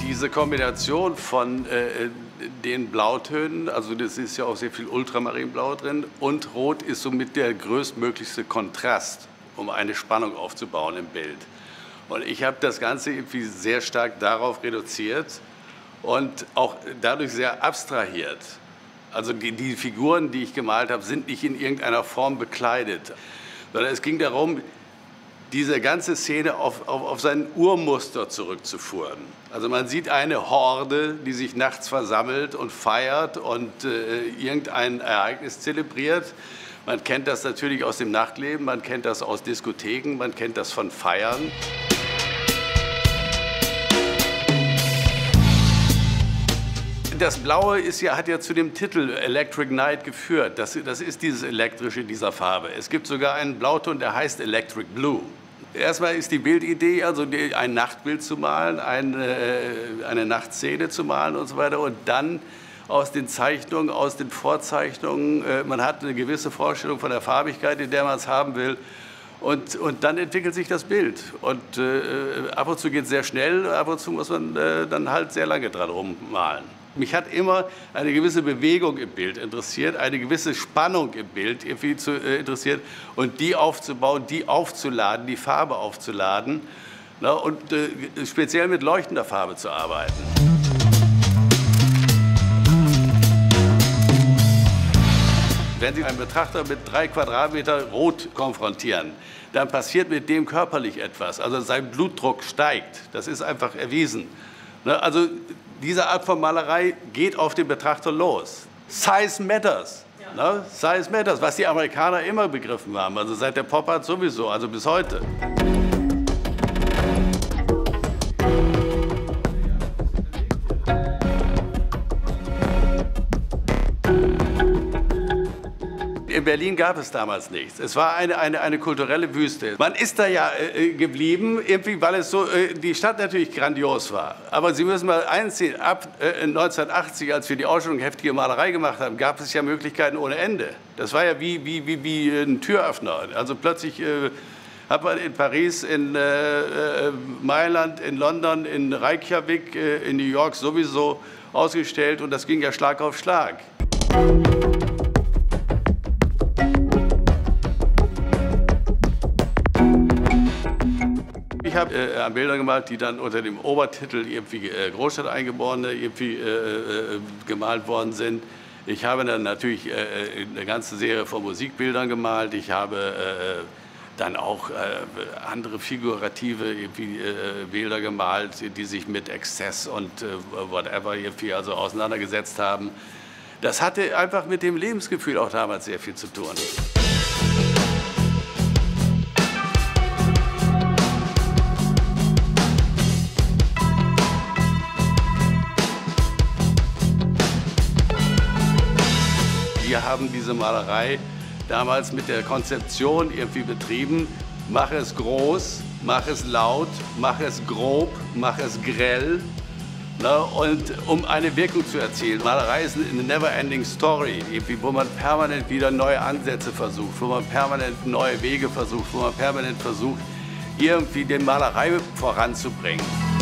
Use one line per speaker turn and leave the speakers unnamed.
Diese Kombination von den Blautönen, also das ist ja auch sehr viel Ultramarinblau drin, und Rot ist somit der größtmöglichste Kontrast, um eine Spannung aufzubauen im Bild. Und ich habe das Ganze irgendwie sehr stark darauf reduziert und auch dadurch sehr abstrahiert. Also die Figuren, die ich gemalt habe, sind nicht in irgendeiner Form bekleidet, sondern es ging darum, diese ganze Szene auf sein Urmuster zurückzuführen. Also man sieht eine Horde, die sich nachts versammelt und feiert und irgendein Ereignis zelebriert. Man kennt das natürlich aus dem Nachtleben, man kennt das aus Diskotheken, man kennt das von Feiern. Das Blaue hat ja zu dem Titel Electric Night geführt. Das ist dieses Elektrische dieser Farbe. Es gibt sogar einen Blauton, der heißt Electric Blue. Erstmal ist die Bildidee, also ein Nachtbild zu malen, eine Nachtszene zu malen und so weiter. Und dann aus den Zeichnungen, aus den Vorzeichnungen, man hat eine gewisse Vorstellung von der Farbigkeit, in der man es haben will. Und dann entwickelt sich das Bild. Und ab und zu geht es sehr schnell, ab und zu muss man dann halt sehr lange dran rummalen. Mich hat immer eine gewisse Bewegung im Bild interessiert, eine gewisse Spannung im Bild interessiert und die aufzubauen, die aufzuladen, die Farbe aufzuladen, ne, und speziell mit leuchtender Farbe zu arbeiten. Wenn Sie einen Betrachter mit 3 Quadratmeter Rot konfrontieren, dann passiert mit dem körperlich etwas. Also sein Blutdruck steigt. Das ist einfach erwiesen. Also diese Art von Malerei geht auf den Betrachter los. Size matters. Ja. Size matters, was die Amerikaner immer begriffen haben. Also seit der Pop Art sowieso, also bis heute. In Berlin gab es damals nichts. Es war eine kulturelle Wüste. Man ist da ja geblieben, irgendwie, weil es so, die Stadt natürlich grandios war. Aber Sie müssen mal eins sehen, ab 1980, als wir die Ausstellung Heftige Malerei gemacht haben, gab es ja Möglichkeiten ohne Ende. Das war ja wie ein Türöffner. Also plötzlich hat man in Paris, in Mailand, in London, in Reykjavik, in New York sowieso ausgestellt und das ging ja Schlag auf Schlag. Ich habe Bilder gemalt, die dann unter dem Obertitel irgendwie Großstadteingeborene irgendwie gemalt worden sind. Ich habe dann natürlich eine ganze Serie von Musikbildern gemalt. Ich habe dann auch andere figurative Bilder gemalt, die sich mit Exzess und whatever irgendwie also auseinandergesetzt haben. Das hatte einfach mit dem Lebensgefühl auch damals sehr viel zu tun. Wir haben diese Malerei damals mit der Konzeption irgendwie betrieben, mach es groß, mach es laut, mach es grob, mach es grell, ne, und um eine Wirkung zu erzielen. Malerei ist eine never-ending story, irgendwie, wo man permanent wieder neue Ansätze versucht, wo man permanent neue Wege versucht, wo man permanent versucht, irgendwie die Malerei voranzubringen.